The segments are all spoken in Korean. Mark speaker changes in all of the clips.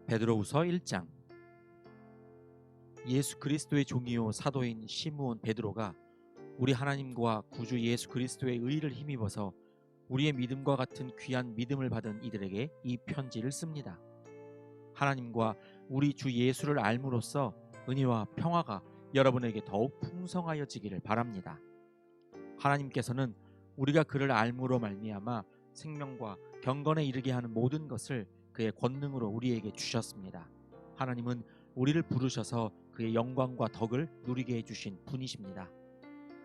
Speaker 1: 베드로후서 1장. 예수 그리스도의 종이요 사도인 시므온 베드로가 우리 하나님과 구주 예수 그리스도의 의를 힘입어서 우리의 믿음과 같은 귀한 믿음을 받은 이들에게 이 편지를 씁니다. 하나님과 우리 주 예수를 알므로써 은혜와 평화가 여러분에게 더욱 풍성하여지기를 바랍니다. 하나님께서는 우리가 그를 알므로 말미암아 생명과 경건에 이르게 하는 모든 것을 그의 권능으로 우리에게 주셨습니다. 하나님은 우리를 부르셔서 그의 영광과 덕을 누리게 해주신 분이십니다.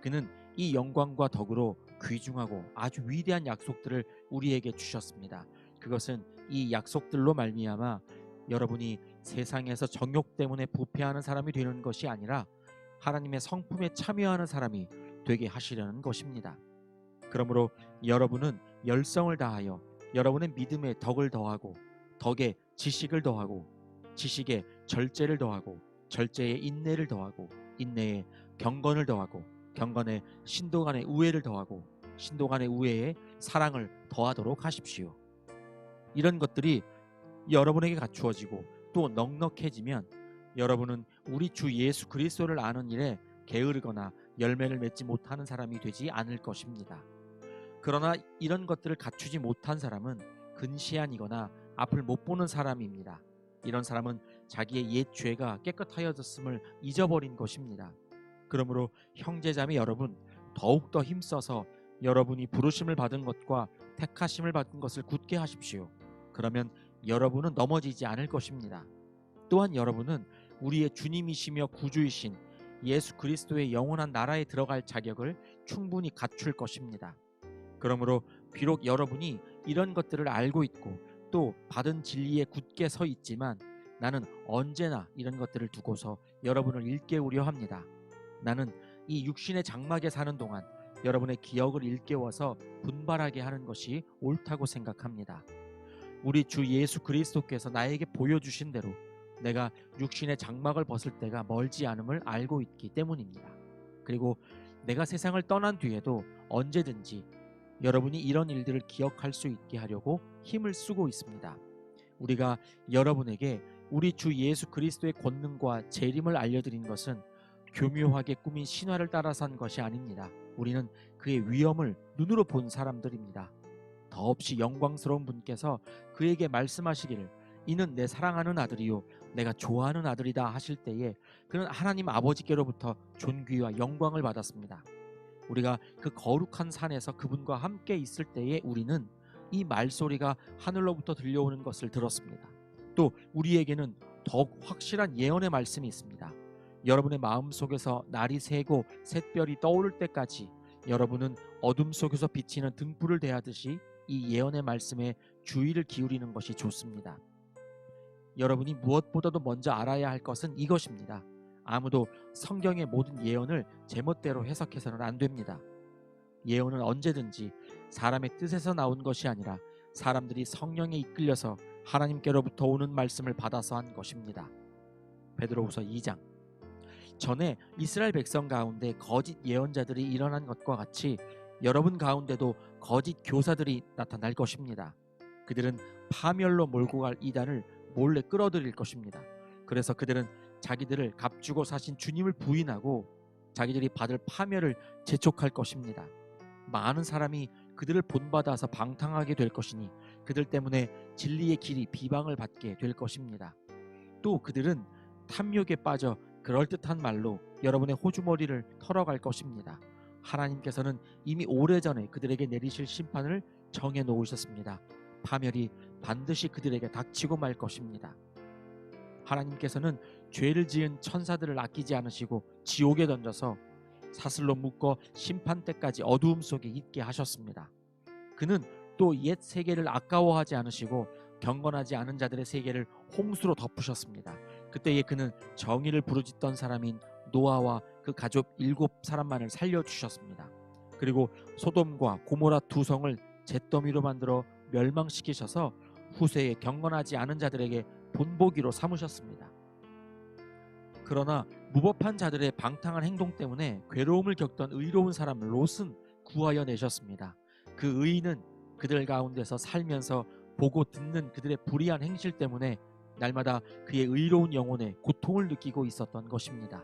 Speaker 1: 그는 이 영광과 덕으로 귀중하고 아주 위대한 약속들을 우리에게 주셨습니다. 그것은 이 약속들로 말미암아 여러분이 세상에서 정욕 때문에 부패하는 사람이 되는 것이 아니라 하나님의 성품에 참여하는 사람이 되게 하시려는 것입니다. 그러므로 여러분은 열성을 다하여 여러분의 믿음에 덕을 더하고 덕에 지식을 더하고 지식에 절제를 더하고 절제에 인내를 더하고 인내에 경건을 더하고 경건에 신도 간의 우애를 더하고 신도 간의 우애에 사랑을 더하도록 하십시오. 이런 것들이 여러분에게 갖추어지고 또 넉넉해지면 여러분은 우리 주 예수 그리스도를 아는 일에 게으르거나 열매를 맺지 못하는 사람이 되지 않을 것입니다. 그러나 이런 것들을 갖추지 못한 사람은 근시안이거나 앞을 못 보는 사람입니다. 이런 사람은 자기의 옛 죄가 깨끗하여졌음을 잊어버린 것입니다. 그러므로 형제자매 여러분, 더욱더 힘써서 여러분이 부르심을 받은 것과 택하심을 받은 것을 굳게 하십시오. 그러면 여러분은 넘어지지 않을 것입니다. 또한 여러분은 우리의 주님이시며 구주이신 예수 그리스도의 영원한 나라에 들어갈 자격을 충분히 갖출 것입니다. 그러므로 비록 여러분이 이런 것들을 알고 있고 또 받은 진리에 굳게 서 있지만 나는 언제나 이런 것들을 두고서 여러분을 일깨우려 합니다. 나는 이 육신의 장막에 사는 동안 여러분의 기억을 일깨워서 분발하게 하는 것이 옳다고 생각합니다. 우리 주 예수 그리스도께서 나에게 보여주신 대로 내가 육신의 장막을 벗을 때가 멀지 않음을 알고 있기 때문입니다. 그리고 내가 세상을 떠난 뒤에도 언제든지 여러분이 이런 일들을 기억할 수 있게 하려고 힘을 쓰고 있습니다. 우리가 여러분에게 우리 주 예수 그리스도의 권능과 재림을 알려드린 것은 교묘하게 꾸민 신화를 따라서 한 것이 아닙니다. 우리는 그의 위엄을 눈으로 본 사람들입니다. 더없이 영광스러운 분께서 그에게 말씀하시기를 이는 내 사랑하는 아들이요 내가 좋아하는 아들이다 하실 때에 그는 하나님 아버지께로부터 존귀와 영광을 받았습니다. 우리가 그 거룩한 산에서 그분과 함께 있을 때에 우리는 이 말소리가 하늘로부터 들려오는 것을 들었습니다. 또 우리에게는 더욱 확실한 예언의 말씀이 있습니다. 여러분의 마음속에서 날이 새고 샛별이 떠오를 때까지 여러분은 어둠 속에서 비치는 등불을 대하듯이 이 예언의 말씀에 주의를 기울이는 것이 좋습니다. 여러분이 무엇보다도 먼저 알아야 할 것은 이것입니다. 아무도 성경의 모든 예언을 제멋대로 해석해서는 안 됩니다. 예언은 언제든지 사람의 뜻에서 나온 것이 아니라 사람들이 성령에 이끌려서 하나님께로부터 오는 말씀을 받아서 한 것입니다. 베드로후서 2장. 전에 이스라엘 백성 가운데 거짓 예언자들이 일어난 것과 같이 여러분 가운데도 거짓 교사들이 나타날 것입니다. 그들은 파멸로 몰고 갈 이단을 몰래 끌어들일 것입니다. 그래서 그들은 자기들을 값주고 사신 주님을 부인하고 자기들이 받을 파멸을 재촉할 것입니다. 많은 사람이 그들을 본받아서 방탕하게 될 것이니 그들 때문에 진리의 길이 비방을 받게 될 것입니다. 또 그들은 탐욕에 빠져 그럴듯한 말로 여러분의 호주머니를 털어갈 것입니다. 하나님께서는 이미 오래전에 그들에게 내리실 심판을 정해 놓으셨습니다. 파멸이 반드시 그들에게 닥치고 말 것입니다. 하나님께서는 죄를 지은 천사들을 아끼지 않으시고 지옥에 던져서 사슬로 묶어 심판 때까지 어두움 속에 있게 하셨습니다. 그는 또 옛 세계를 아까워하지 않으시고 경건하지 않은 자들의 세계를 홍수로 덮으셨습니다. 그때에 그는 정의를 부르짖던 사람인 노아와 그 가족 7사람만을 살려주셨습니다. 그리고 소돔과 고모라 2성을 잿더미로 만들어 멸망시키셔서 후세에 경건하지 않은 자들에게 본보기로 삼으셨습니다. 그러나 무법한 자들의 방탕한 행동 때문에 괴로움을 겪던 의로운 사람 롯은 구하여 내셨습니다. 그 의인은 그들 가운데서 살면서 보고 듣는 그들의 불의한 행실 때문에 날마다 그의 의로운 영혼에 고통을 느끼고 있었던 것입니다.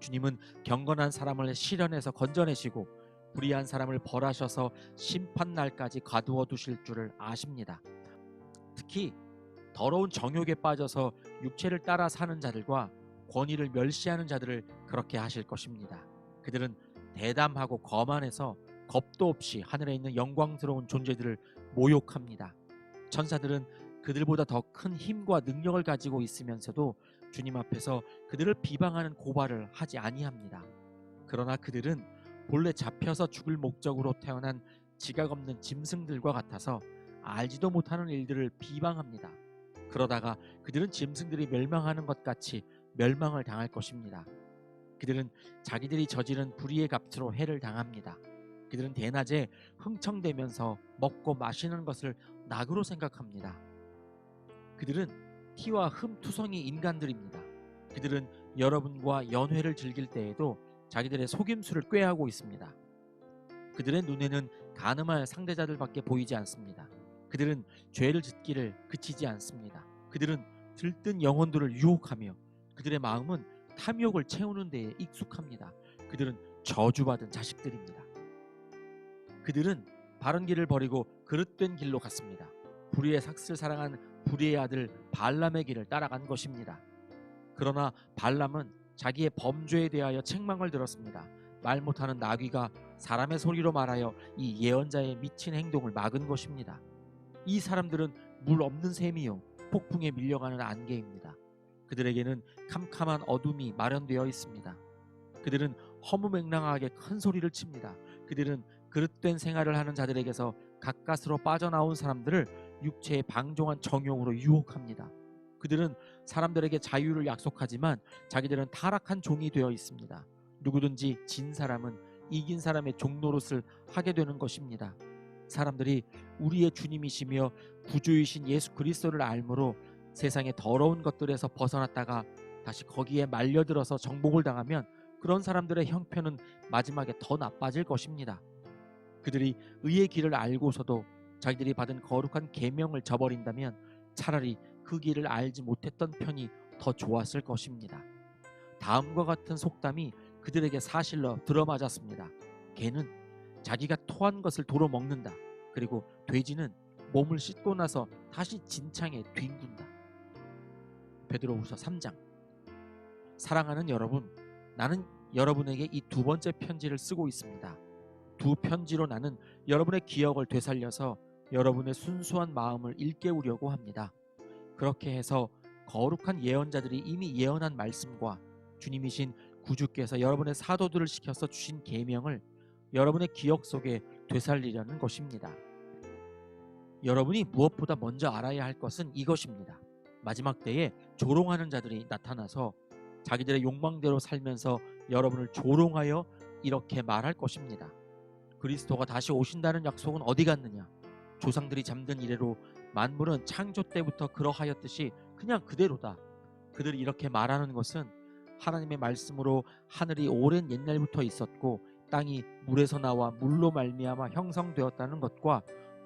Speaker 1: 주님은 경건한 사람을 시련에서 건져내시고 불의한 사람을 벌하셔서 심판날까지 가두어 두실 줄을 아십니다. 특히 더러운 정욕에 빠져서 육체를 따라 사는 자들과 권위를 멸시하는 자들을 그렇게 하실 것입니다. 그들은 대담하고 거만해서 겁도 없이 하늘에 있는 영광스러운 존재들을 모욕합니다. 천사들은 그들보다 더 큰 힘과 능력을 가지고 있으면서도 주님 앞에서 그들을 비방하는 고발을 하지 아니합니다. 그러나 그들은 본래 잡혀서 죽을 목적으로 태어난 지각 없는 짐승들과 같아서 알지도 못하는 일들을 비방합니다. 그러다가 그들은 짐승들이 멸망하는 것 같이 멸망을 당할 것입니다. 그들은 자기들이 저지른 불의의 값으로 해를 당합니다. 그들은 대낮에 흥청대면서 먹고 마시는 것을 낙으로 생각합니다. 그들은 티와 흠투성이 인간들입니다. 그들은 여러분과 연회를 즐길 때에도 자기들의 속임수를 꾀하고 있습니다. 그들의 눈에는 간음할 상대자들밖에 보이지 않습니다. 그들은 죄를 짓기를 그치지 않습니다. 그들은 들뜬 영혼들을 유혹하며 그들의 마음은 탐욕을 채우는 데에 익숙합니다. 그들은 저주받은 자식들입니다. 그들은 바른 길을 버리고 그릇된 길로 갔습니다. 불의의 삭슬 사랑한 불의의 아들 발람의 길을 따라간 것입니다. 그러나 발람은 자기의 범죄에 대하여 책망을 들었습니다. 말 못하는 나귀가 사람의 소리로 말하여 이 예언자의 미친 행동을 막은 것입니다. 이 사람들은 물 없는 샘이요 폭풍에 밀려가는 안개입니다. 그들에게는 캄캄한 어둠이 마련되어 있습니다. 그들은 허무맹랑하게 큰 소리를 칩니다. 그들은 그릇된 생활을 하는 자들에게서 가까스로 빠져나온 사람들을 육체의 방종한 정욕으로 유혹합니다. 그들은 사람들에게 자유를 약속하지만 자기들은 타락한 종이 되어 있습니다. 누구든지 진 사람은 이긴 사람의 종노릇을 하게 되는 것입니다. 사람들이 우리의 주님이시며 구주이신 예수 그리스도를 알므로 세상의 더러운 것들에서 벗어났다가 다시 거기에 말려들어서 정복을 당하면 그런 사람들의 형편은 마지막에 더 나빠질 것입니다. 그들이 의의 길을 알고서도 자기들이 받은 거룩한 계명을 저버린다면 차라리 그 길을 알지 못했던 편이 더 좋았을 것입니다. 다음과 같은 속담이 그들에게 사실로 들어맞았습니다. 개는 자기가 토한 것을 도로 먹는다. 그리고 돼지는 몸을 씻고 나서 다시 진창에 뒹군다. 베드로후서 3장. 사랑하는 여러분, 나는 여러분에게 이 두 번째 편지를 쓰고 있습니다. 두 편지로 나는 여러분의 기억을 되살려서 여러분의 순수한 마음을 일깨우려고 합니다. 그렇게 해서 거룩한 예언자들이 이미 예언한 말씀과 주님이신 구주께서 여러분의 사도들을 시켜서 주신 계명을 여러분의 기억 속에 되살리려는 것입니다. 여러분이 무엇보다 먼저 알아야 할 것은 이것입니다. 마지막 때에 조롱하는 자들이 나타나서 자기들의 욕망대로 살면서 여러분을 조롱하여 이렇게 말할 것입니다. 그리스도가 다시 오신다는 약속은 어디 갔느냐? 조상들이 잠든 이래로 만물은 창조 때부터 그러하였듯이 그냥 그대로다. 그들이 이렇게 말하는 것은 하나님의 말씀으로 하늘이 오랜 옛날부터 있었고 땅이 물에서 나와 물로 말미암아 형성되었다는 것과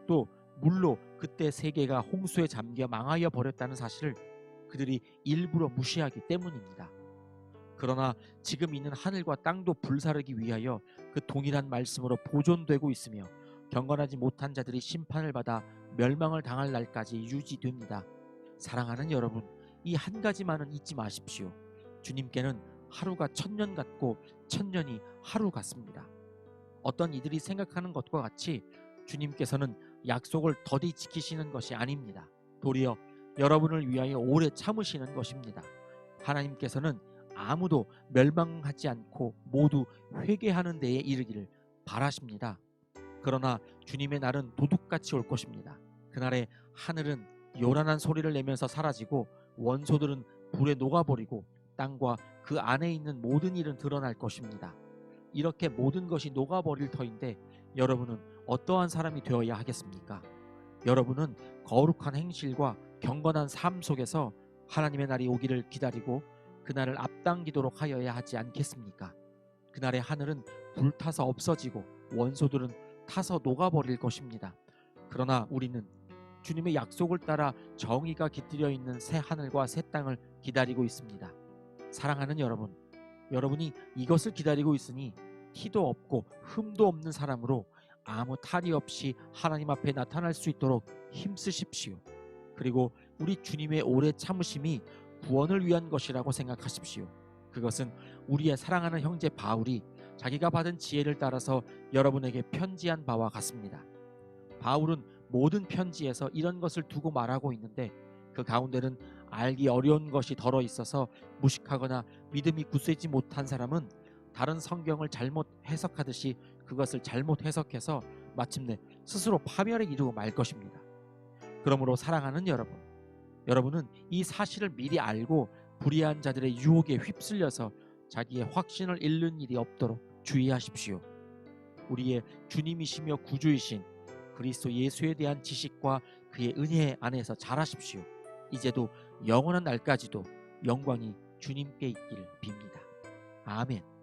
Speaker 1: 또 물로 그때 세계가 홍수에 잠겨 망하여 버렸다는 사실을 그들이 일부러 무시하기 때문입니다. 그러나 지금 있는 하늘과 땅도 불사르기 위하여 그 동일한 말씀으로 보존되고 있으며 경건하지 못한 자들이 심판을 받아 멸망을 당할 날까지 유지됩니다. 사랑하는 여러분, 이 한 가지만은 잊지 마십시오. 주님께는 하루가 천년 같고 천년이 하루 같습니다. 어떤 이들이 생각하는 것과 같이 주님께서는 약속을 더디 지키시는 것이 아닙니다. 도리어 여러분을 위하여 오래 참으시는 것입니다. 하나님께서는 아무도 멸망하지 않고 모두 회개하는 데에 이르기를 바라십니다. 그러나 주님의 날은 도둑같이 올 것입니다. 그날에 하늘은 요란한 소리를 내면서 사라지고 원소들은 불에 녹아버리고 땅과 그 안에 있는 모든 일은 드러날 것입니다. 이렇게 모든 것이 녹아버릴 터인데 여러분은 어떠한 사람이 되어야 하겠습니까? 여러분은 거룩한 행실과 경건한 삶 속에서 하나님의 날이 오기를 기다리고 그날을 앞당기도록 하여야 하지 않겠습니까? 그날의 하늘은 불타서 없어지고 원소들은 타서 녹아버릴 것입니다. 그러나 우리는 주님의 약속을 따라 정의가 깃들여 있는 새 하늘과 새 땅을 기다리고 있습니다. 사랑하는 여러분, 여러분이 이것을 기다리고 있으니 티도 없고 흠도 없는 사람으로 아무 탈이 없이 하나님 앞에 나타날 수 있도록 힘쓰십시오. 그리고 우리 주님의 오래 참으심이 구원을 위한 것이라고 생각하십시오. 그것은 우리의 사랑하는 형제 바울이 자기가 받은 지혜를 따라서 여러분에게 편지한 바와 같습니다. 바울은 모든 편지에서 이런 것을 두고 말하고 있는데 그 가운데는 알기 어려운 것이 덜어 있어서 무식하거나 믿음이 굳세지 못한 사람은 다른 성경을 잘못 해석하듯이 그것을 잘못 해석해서 마침내 스스로 파멸에 이르고 말 것입니다. 그러므로 사랑하는 여러분, 여러분은 이 사실을 미리 알고 불의한 자들의 유혹에 휩쓸려서 자기의 확신을 잃는 일이 없도록 주의하십시오. 우리의 주님이시며 구주이신 그리스도 예수에 대한 지식과 그의 은혜 안에서 자라십시오. 이제도 영원한 날까지도 영광이 주님께 있기를 빕니다. 아멘.